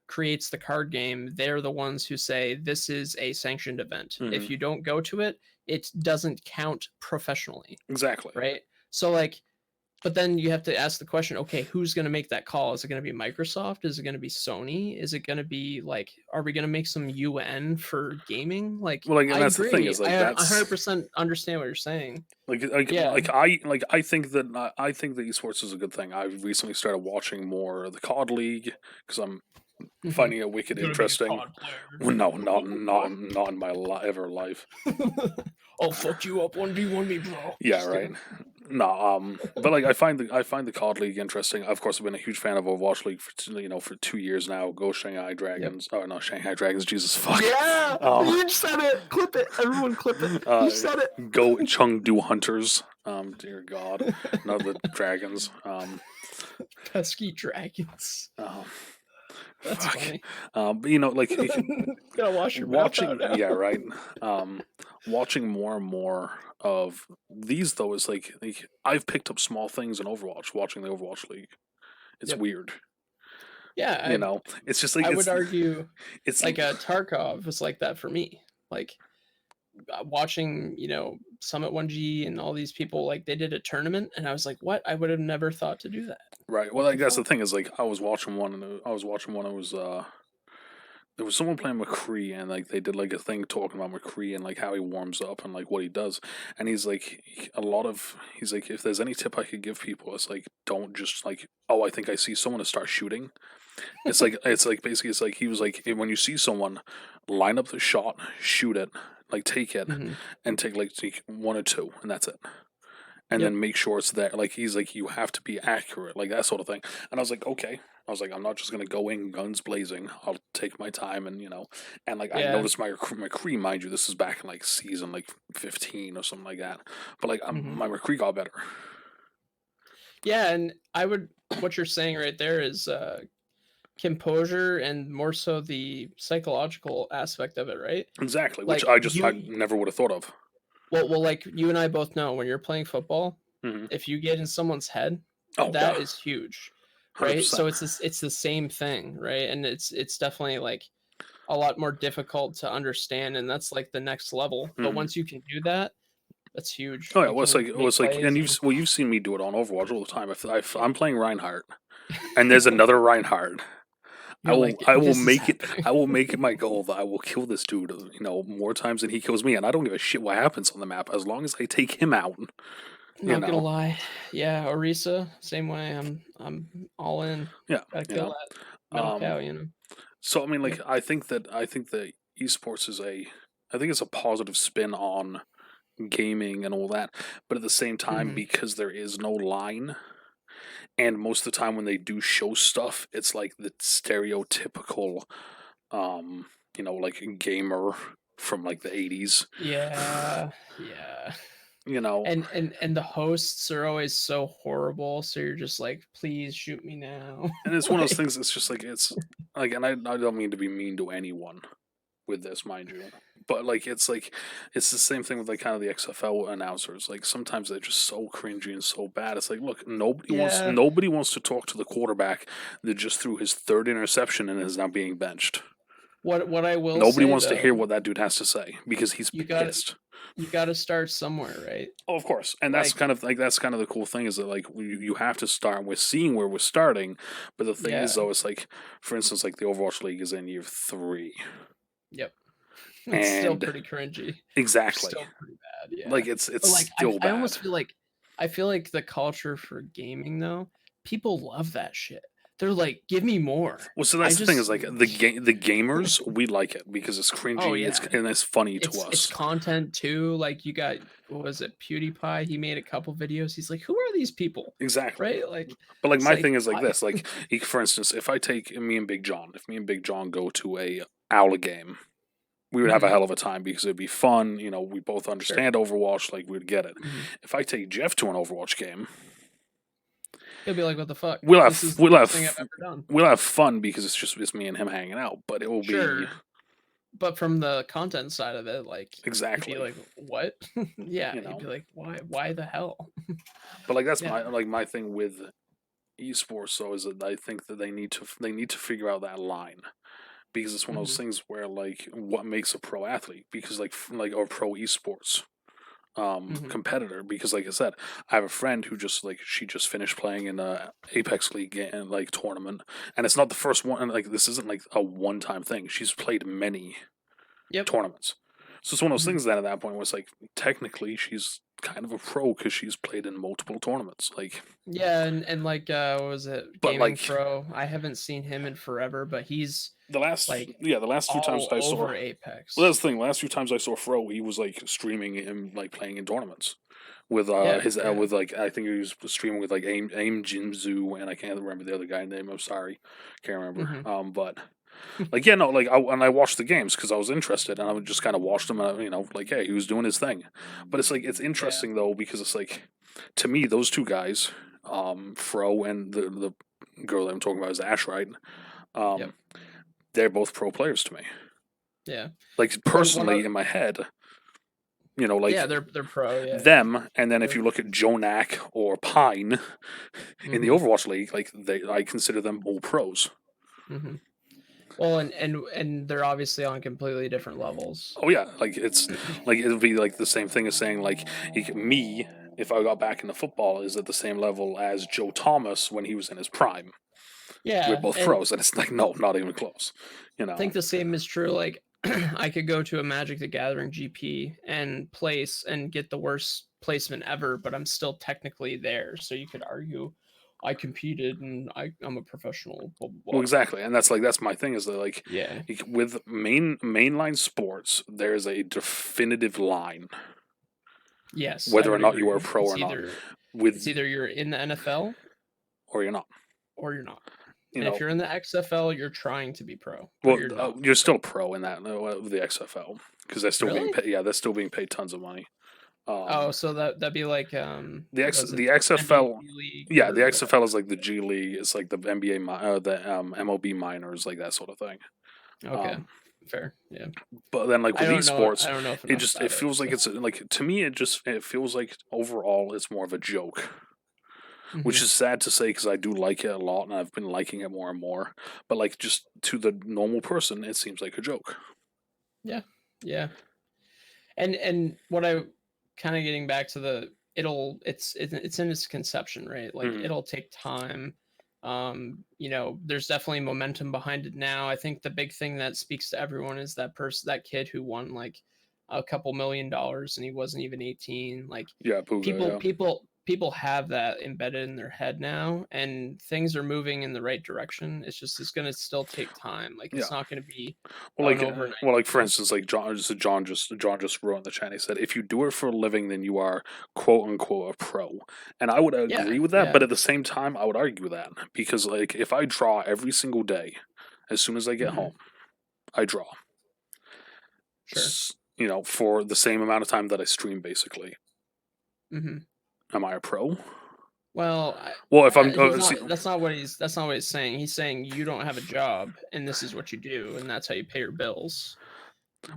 creates the card game, they're the ones who say this is a sanctioned event. Hmm. If you don't go to it, it doesn't count professionally, Exactly. right? So like, but then you have to ask the question, okay, who's going to make that call? Is it going to be Microsoft? Is it going to be Sony? Is it going to be like, are we going to make some UN for gaming? Like, Well, like, and I that's the thing agree. is I like a that's 100% understand what you're saying. like Yeah. I think that esports is a good thing. I've recently started watching more of the COD League because I'm Mhm. finding it wicked Gonna be a interesting. COD player. Well, no, not in my ever life. I'll fuck you up 1v1 me, bro. Yeah, Just right. kidding. No, but like I find the COD League interesting. Of course, I've been a huge fan of Overwatch League for 2 years now. Go Shanghai Yep. Dragons. Oh no, Shanghai Dragons. Jesus fuck. Yeah, Um, you said it. Clip it. Everyone clip it. You said Go Chengdu Hunters. Dear God, not the dragons. Pesky dragons. Oh, That's fuck. funny. But like Gotta wash your mouth out watching, now. yeah, right. Um, Watching more and more of these though is like I've picked up small things in Overwatch. Watching the Overwatch League, it's Yep. weird. Yeah, It's just like I would argue it's like Tarkov was like that for me. Like watching, Summit 1G and all these people, like they did a tournament, and I was like, what? I would have never thought to do that. right. Well, What like the that's the fuck? thing is like I was watching one and I was watching one. It was there was someone playing McCree and like they did like a thing talking about McCree and like how he warms up and like what he does. And he's like he's like if there's any tip I could give people, it's like don't just like, oh, I think I see someone to start shooting. It's like basically it's like he was like when you see someone, line up the shot, shoot it, like take it, Hmm. and take one or two, and that's it. And Yep. then make sure it's there. Like he's like you have to be accurate, like that sort of thing. And I was like, okay. I was like, I'm not just gonna go in guns blazing. I'll take my time, and like I Yeah. noticed my McCree, mind you, this is back in like season like 15 or something like that. But like Hmm. my McCree got better. Yeah, and what you're saying right there is composure and more so the psychological aspect of it, right? Exactly, which Like I you, never would have thought of. well, like you and I both know when you're playing football, Hmm. if you get in someone's head, Oh that yeah, is huge, hundred right? So percent. it's the same thing, right? And it's definitely like a lot more difficult to understand, and that's like the next level. But Hmm. once you can do that, that's huge. Oh yeah, You well can make it's like, and plays and you've seen me do it on Overwatch all the time. If yep. I'm playing Reinhardt, and there's another Reinhardt, You're like, I will this is make it happening. I will make it my goal that I will kill this dude, more times than he kills me, and I don't give a shit what happens on the map as long as I take him out. You Not gonna know, lie. Yeah, Orisa, same way. I'm all in. yeah, Gotta you kill know. that metal Um, cow. so I mean, Yep. like I think that esports is I think it's a positive spin on gaming and all that, but at the same time, Hmm. because there is no line, and most of the time when they do show stuff, it's like the stereotypical, um, like gamer from like the 80s. Yeah, yeah. You know, And the hosts are always so horrible, so you're just like, please shoot me now. and it's one of those Like, things. It's just like it's like, and I don't mean to be mean to anyone with this, mind you, but like it's the same thing with like kind of the XFL announcers. Like sometimes they're just so cringy and so bad. It's like, look, yeah, nobody wants to talk to the quarterback that just threw his third interception and is now being benched. What I will Nobody say wants to hear though, what that dude has to say because he's you got pissed. you got to start somewhere, right? Oh, of course, and Like, that's kind of the cool thing is that like you have to start. We're seeing where we're starting, but the thing is yeah, though, it's like for instance, like the Overwatch League is in year 3, yep. It's still and pretty cringy. exactly, Still pretty bad, yeah. like it's But like still I bad. almost feel like the culture for gaming though, people love that shit. They're like, give me more. Well, so I that's the thing is just like the gamers we like it because it's oh cringy, yeah. it's funny to It's us. content too. Like you got what was it, PewDiePie? He made a couple videos. He's like, who are these people? Exactly. Right? Like But like it's my like thing is like why? this, like for instance, if I take if me and Big John go to a Owla game, we would have a Mhm. hell of a time because it'd be fun. You know, we both Sure. understand Overwatch, like we'd get it. Mhm. If I take Jeff to an Overwatch game, He'll be like, what the fuck? we'll This have is the we'll best thing have I've ever done. we'll have fun because it's me and him hanging out. But it will be Sure. But from the content side of it, like he'd be exactly, like, what? Yeah, you he'd know. be like, why the hell? But like that's Yeah. my thing with esports though is that I think that they need to figure out that line because it's one of those Mhm. things where like what makes a pro athlete because like or pro esports Mhm. competitor because like I said I have a friend who just like she just finished playing in a Apex League like tournament and it's not the first one and like this isn't like a one-time thing, she's played many Yep. tournaments, so it's one of those Mhm. things that at that point was like technically she's kind of a pro because she's played in multiple tournaments like Yeah, and like what was it, but Gaming like Pro? I haven't seen him in forever, but he's like the last few times all I saw over well Apex. that's the thing, last few times I saw Fro he was like streaming him like playing in tournaments with Yeah, his yeah. with like I think he was streaming with like Aim Jinzu and I can't remember the other guy's name. I'm sorry, can't remember. Mhm. But like yeah, no, like and I watched the games because I was interested and I would just kind of watch them and you know like hey he was doing his thing, but it's like it's Yeah. interesting though because it's like to me those two guys, Fro and the girl that I'm talking about is Ash, right? Yep. Um, they're both pro players to me. Yeah. Like One personally of in my head, you know, yeah, like they're pro, yeah. them, and then if Sure. you look at Jonak or Pine in the Mhm. Overwatch League, like I consider them all pros. Mhm. Well, and they're obviously on completely different levels. Oh yeah, like it's like it'll be like the same thing as saying like me if I got back into football is at the same level as Joe Thomas when he was in his prime. We're Yeah, both and pros, and it's like no, not even close. You I know. think the same is true. Like, I could go to a Magic the Gathering GP and place and get the worst placement ever, but I'm still technically there. So you could argue I competed and I'm a professional, blah, blah, Well, blah. exactly, and that's my thing is that like Yeah. with mainline sports, there's a definitive line Yes, I whether or would not you are a agree. pro or not. It's With either you're in the NFL or you're not. or you're not. You And if know, you're in the XFL, you're trying to be pro, but well, you're not. you're still a pro in that the XFL because they're still being Really? paid. Yeah, they're still being paid tons of money. Oh, Um, so that'd be like was it the the NBA XFL, G League yeah, the or whatever? XFL is like the G League. It's like the NBA, the MLB minors, like that sort of thing. Okay, Um, fair. Yeah. but then like with esports, I don't know if it enough just it about it. feels like So. it's like to me it feels like overall it's more of a joke, which Mhm. is sad to say because I do like it a lot and I've been liking it more and more. But like just to the normal person, it seems like a joke. Yeah. Yeah. And what I kind of getting back to the it's in its conception, right? Like Hmm. it'll take time. There's definitely momentum behind it now. I think the big thing that speaks to everyone is that kid who won like a couple $1 million and he wasn't even 18. Like Yeah, Puga. people Yeah. people people have that embedded in their head now and things are moving in the right direction. It's going to still take time. Like Yeah. it's not going to be Well, an overnight like for thing. instance, like John just wrote in the chat. He said, "If you do it for a living, then you are quote unquote a pro." And I would Yeah, agree with that, yeah. but at the same time, I would argue that because like if I draw every single day, as soon as I get Mhm. home, I draw. Sure. You know, for the same amount of time that I stream, basically. Mhm. Am I a pro? Well, Well, if I'm he's not. see, That's not what he's saying. He's saying you don't have a job, and this is what you do, and that's how you pay your bills.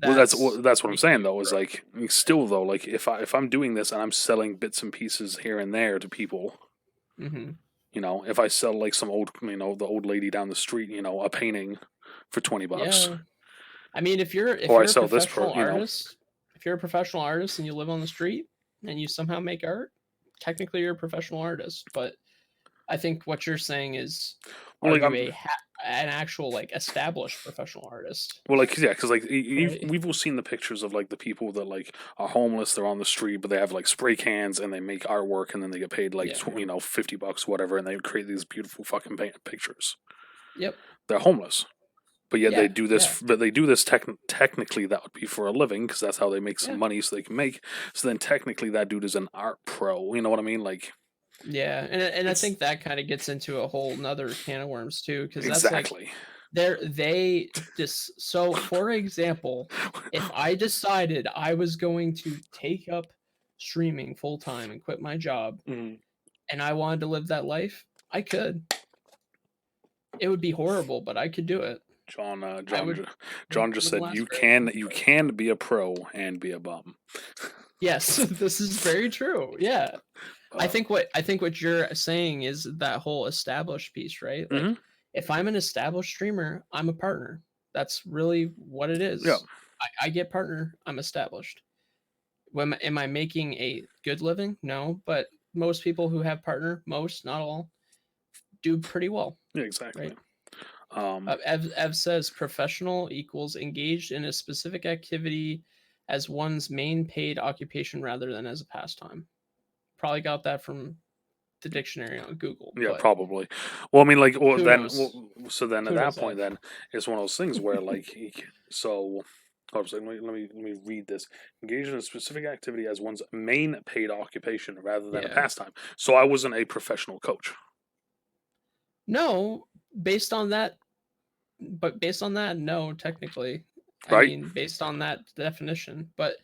That's that's what I'm making saying you though. Is pro. like still though, like if I'm doing this and I'm selling bits and pieces here and there to people, Mhm. you know, if I sell like some old, you know, the old lady down the street, you know, a painting for $20, Yeah. I mean, if Or I you're a sell this professional you know. artist, if you're a professional artist and you live on the street and you somehow make art, technically you're a professional artist. But I think what you're saying is, Well, are like you I'm an actual like established professional artist, Well, like, yeah, because like right? we've all seen the pictures of like the people that like are homeless, they're on the street, but they have like spray cans and they make artwork, and then they get paid like Yeah. $50, whatever, and they create these beautiful fucking pictures. Yep. They're homeless, but yet they Yeah. do Yeah. this. But they do this technically that would be for a living because that's how they make some Yeah. money, so they can make. So then technically that dude is an art pro. You know what I mean? Like Yeah. And I it's think that kind of gets into a whole nother can of worms too, because that's like exactly. they just so for example, if I decided I was going to take up streaming full time and quit my job Mhm. and I wanted to live that life, I could. It would be horrible, but I could do it. John, I would John just wouldn't said last you very long, but can be a pro and be a bum. yes, this is very true. Yeah. Uh, I think what you're saying is that whole established piece, right? Like mhm. if I'm an established streamer, I'm a partner. That's really what it Yeah, is. I get partner, I'm established. When am I making a good living? No, but most people who have partner, most, not all, do pretty well, yeah, exactly. right? Um, Ev says professional equals engaged in a specific activity as one's main paid occupation rather than as a pastime. Probably got that from the dictionary on Google, yeah, but probably. Well, I mean, like, kudos. so then at that Kudos, point, Ev. then it's one of those things where, like, so. I was like, let me read this. Engage in a specific activity as one's main paid occupation rather than a Yeah. pastime. So I wasn't a professional coach, No, based on that, but based on that, no, technically. I right? mean, based on that definition. But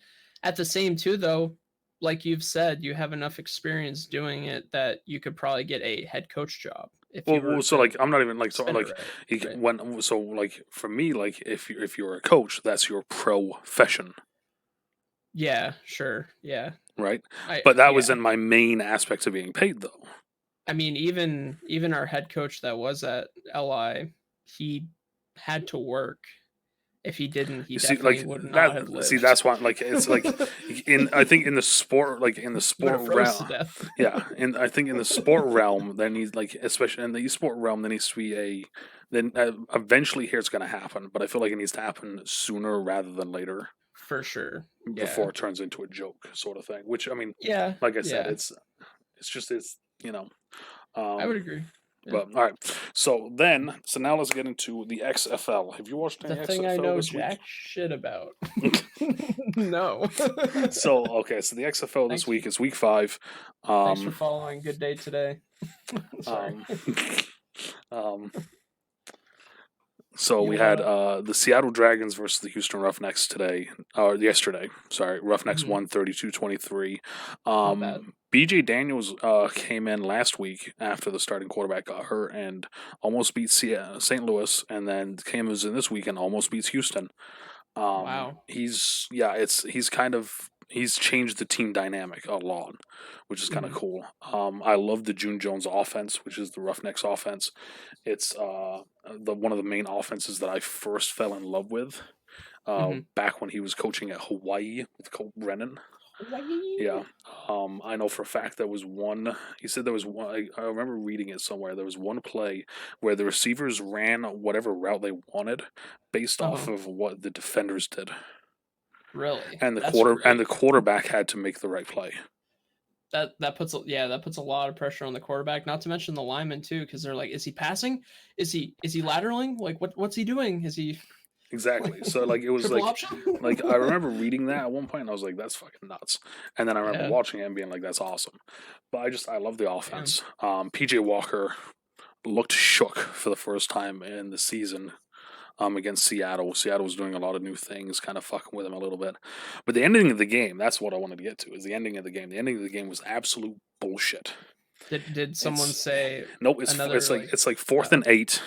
at the same too though, like you've said, you have enough experience doing it that you could probably get a head coach job if you were So to like I'm not even like so spin it like right. you Right. when so like for me like if you're a coach, that's your profession, Yeah, sure. Yeah. right? I But that was yeah. in my main aspects of being paid, though. I mean, even our head coach that was at LI, he had to work. If he didn't, he You see, definitely like would that. not have See, lived. that's why. Like, it's like in. I think in the sport, like in the He would sport have froze realm, to death. yeah. And I think in the sport realm, there needs like, especially in the esport realm, there needs to be a. Then eventually, here it's going to happen, but I feel like it needs to happen sooner rather than later For sure. Yeah. before it turns into a joke sort of thing. Which I mean, Yeah. like I said, Yeah. it's you know. I would Um, agree. Yeah. but all right, so now let's get into the XFL. Have you watched The any thing I XFL know this week? jack shit about. No. So okay, so the XFL this thanks week is week 5. thanks for Um, following Good Day Today. Sorry. um, um, so we You had the Seattle Dragons versus the Houston Roughnecks today, or yesterday. Sorry, Roughnecks mhm, won 32-23. not bad. BJ Daniels came in last week after the starting quarterback got hurt and almost beat St. Louis, and then came in this week and almost beats Houston. Wow. He's changed the team dynamic a lot, which is kind of Mhm, cool. I love the June Jones offense, which is the Roughnecks offense. It's the one of the main offenses that I first fell in love with mhm. back when he was coaching at Hawaii with Colt Brennan. Yeah. Hawaii. I know for a fact there was one. He said there was one. I remember reading it somewhere. There was one play where the receivers ran whatever route they wanted based off Uh-huh. of what the defenders did, Really? and That's the great. quarterback had to make the right play. That puts that puts a lot of pressure on the quarterback, not to mention the lineman too, because they're like, is he passing? Is he lateraling? Like what's he doing? Is he like Exactly. So like it was triple option? like I remember reading that at one point and I was like, that's fucking nuts. And then I remember Yeah. watching it and being like, that's awesome. But I love the Damn. offense. PJ Walker looked shook for the first time in the season against Seattle. Seattle was doing a lot of new things, kind of fucking with him a little bit. But the ending of the game, that's what I wanted to get to, is the ending of the game. The ending of the game was absolute bullshit. Did someone It's say nope, another like it's like 4th and 8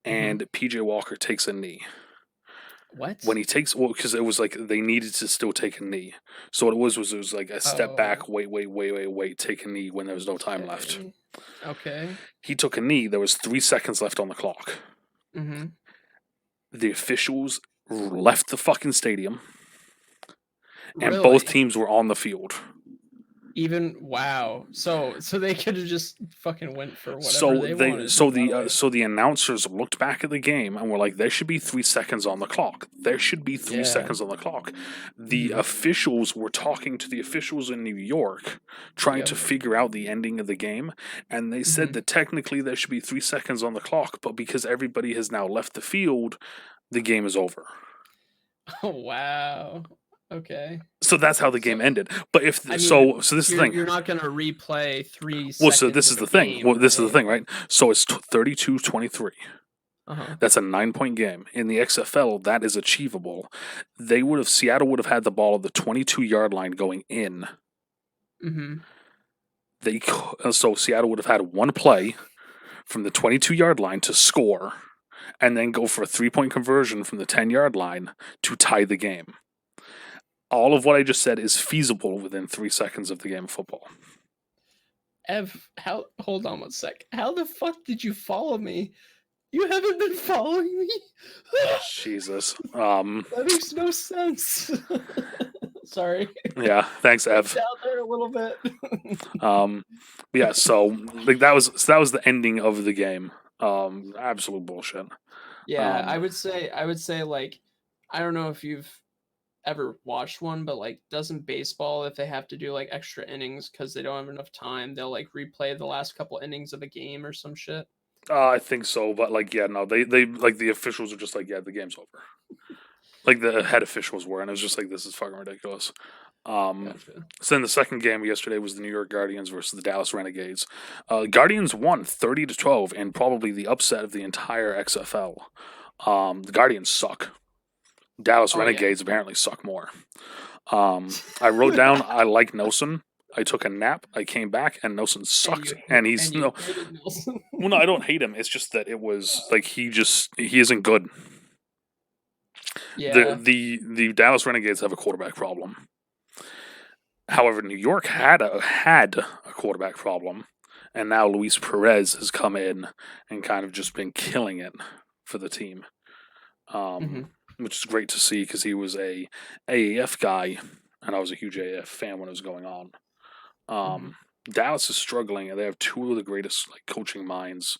mhm. and PJ Walker takes a knee. When What? he takes, well, because it was like they needed to still take a knee. So what it was like a step Oh, back, wait, take a knee when there was no time left. okay. Okay. He took a knee. There was 3 seconds left on the clock. Mhm. The officials left the fucking stadium, and both Really? teams were on the field. Even wow. So they could have just fucking went for whatever they wanted and got away. So the announcers looked back at the game and were like, "There should be 3 seconds on the clock. There should be three Yeah. seconds on the clock." The Mhm. officials were talking to the officials in New York, trying to Yep. figure out the ending of the game, and they said Mhm. that technically there should be 3 seconds on the clock, but because everybody has now left the field, the game is over. Oh wow. Okay. So that's how the So game ended. But if I mean, so, this is the thing. you're not gonna replay 3 Well, so seconds this of is a the thing. game, Well, this is the right? thing, right? So it's 32-23. Uh-huh. That's a 9-point game. In the XFL, that is achievable. Seattle would have had the ball at the 22-yard line going in. Mhm. So Seattle would have had one play from the 22-yard line to score, and then go for a 3-point conversion from the 10-yard line to tie the game. All of what I just said is feasible within 3 seconds of the game of football. Ev, how hold on one sec. How the fuck did you follow me? You haven't been following me? Jesus. That makes no sense. Sorry. Yeah. Thanks, Ev. Down there a little bit. Yeah. So that was the ending of the game. Absolute bullshit. Yeah, I would say like I don't know if you've ever watched one, but like doesn't baseball if they have to do like extra innings because they don't have enough time, they'll like replay the last couple innings of a game or some shit. I think so, but like, yeah, no, they like the officials are just like, yeah, the game's over. Like the head officials were, and it was just like, this is fucking ridiculous. Gotcha. So then the second game yesterday was the New York Guardians versus the Dallas Renegades. Guardians won 30-12, and probably the upset of the entire XFL. The Guardians suck. Dallas Oh, yeah. Renegades apparently suck more. I wrote down I like Nelson. I took a nap. I came back, and Nelson sucked. And he's no. hated Nelson. Well, no, I don't hate him. It's just that it was like he isn't good. Yeah. The Dallas Renegades have a quarterback problem. However, New York had a quarterback problem, and now Luis Perez has come in and kind of just been killing it for the team, which is great to see because he was a AAF guy, and I was a huge AAF fan when it was going on. Dallas is struggling, and they have two of the greatest like coaching minds.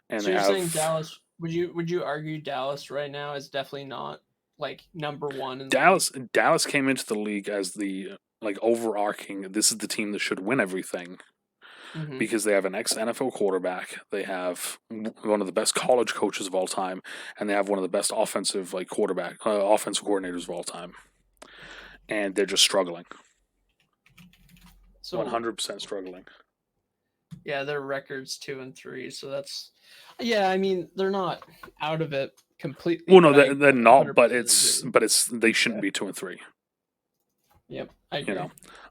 And So you're saying Dallas? Would you argue Dallas right now is definitely not like number one in Dallas came into the league as the like overarching, this is the team that should win everything because they have an ex-NFL quarterback, they have one of the best college coaches of all time, and they have one of the best offensive offensive coordinators of all time, and they're just struggling. So 100% struggling. Yeah, their record's 2-3, so that's I mean they're not out of it completely. Well, no, they're not, but they shouldn't be 2-3. Yep, I agree.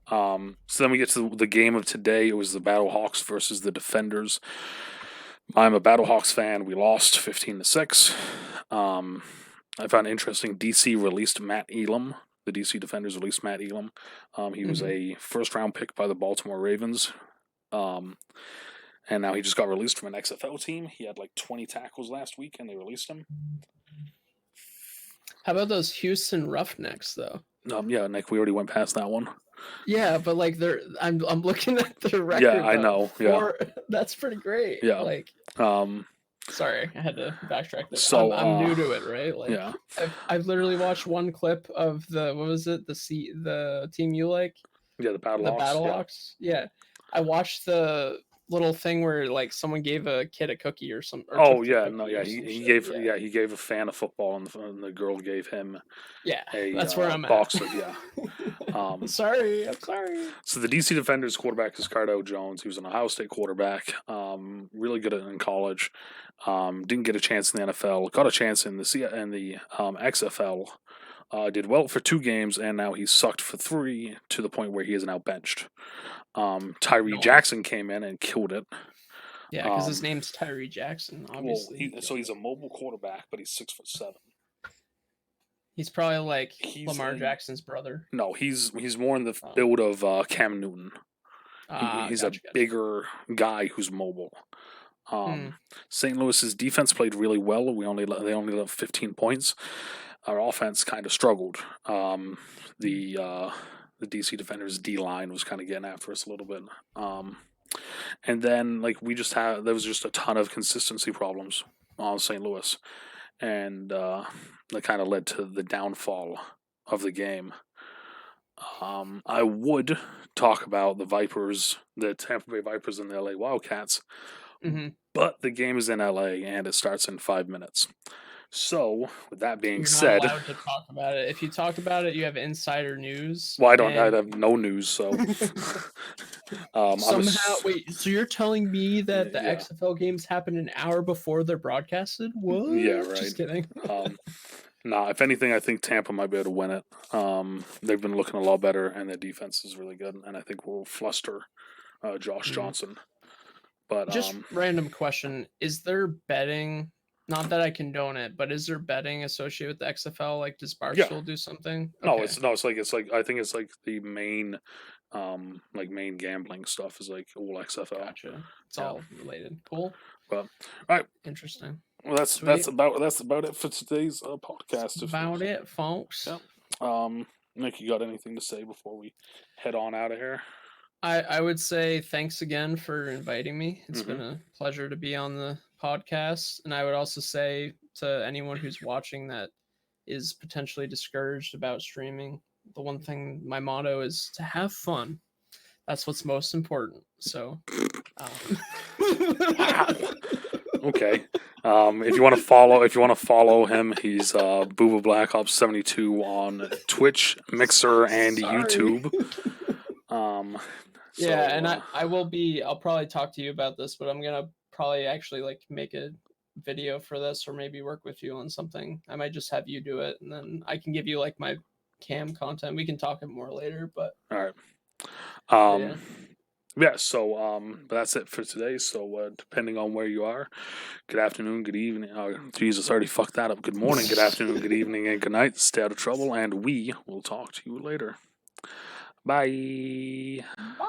So then we get to the game of today. It was the Battlehawks versus the Defenders. I'm a Battlehawks fan. We lost 15-6. I found it interesting. DC released Matt Elam. The DC Defenders released Matt Elam. He was a first-round pick by the Baltimore Ravens. And now he just got released from an XFL team. He had like 20 tackles last week, and they released him. How about those Houston Roughnecks, though? Yeah, Nick, we already went past that one. Yeah, but like I'm looking at their record. Yeah, I know. That's pretty great. Yeah. Like, sorry, I had to backtrack. So I'm new to it, right? Like, yeah. I've literally watched one clip of the team you like? Yeah, the Battlehawks. The Battlehawks. Yeah. I watched the little thing where like someone gave a kid a cookie or something. He gave a fan a football, and the girl gave him that's where I'm box at. Of I'm sorry. So the DC Defenders quarterback is Cardale Jones. He was an Ohio State quarterback, really good in college. Didn't get a chance in the NFL. Got a chance in the XFL. Did well for 2 games, and now he's sucked for 3 to the point where he is now benched. Tyree Jackson came in and killed it. Yeah, because his name's Tyree Jackson, obviously. So he's a mobile quarterback, but he's 6'7". He's probably like Lamar Jackson's brother. No, he's more in the build of Cam Newton. He's a bigger guy who's mobile. St. Louis's defense played really well. They only let 15 points. our offense kind of struggled. The DC Defenders D line was kind of getting after us a little bit. And then like there was just a ton of consistency problems on St. Louis, and that kind of led to the downfall of the game. I would talk about the Tampa Bay Vipers and the LA Wildcats, but the game is in LA and it starts in 5 minutes. So, with that being said, you're not allowed to talk about it. If you talk about it, you have insider news. Well, I have no news, so somehow. Wait, so you're telling me that the XFL games happen an hour before they're broadcasted? What? Yeah, right. Just kidding. If anything, I think Tampa might be able to win it. They've been looking a lot better, and their defense is really good, and I think we'll fluster Josh Johnson. But just random question: is there betting? Not that I condone it, but is there betting associated with the XFL? Like, does Barstool do something? No, okay. It's like I think it's like the main, main gambling stuff is like all XFL. Gotcha. It's all related. Cool. Well, all right. Interesting. Well, that's about it for today's podcast. About it, folks. Yeah. Nick, you got anything to say before we head on out of here? I would say thanks again for inviting me. It's been a pleasure to be on the podcast. And I would also say to anyone who's watching that is potentially discouraged about streaming, the one thing, my motto is to have fun. That's what's most important. So, okay. If you want to follow him, he's Booba Black Ops 72 on Twitch, Mixer, and YouTube. And I'll probably talk to you about this, but I'm gonna probably actually like make a video for this, or maybe work with you on something. I might just have you do it, and then I can give you like my cam content. We can talk it more later, but all right. So but that's it for today. So depending on where you are, good afternoon, good evening. Jesus, I already fucked that up. Good morning, good afternoon, good evening, and good night. Stay out of trouble, and we will talk to you later. Bye. Bye.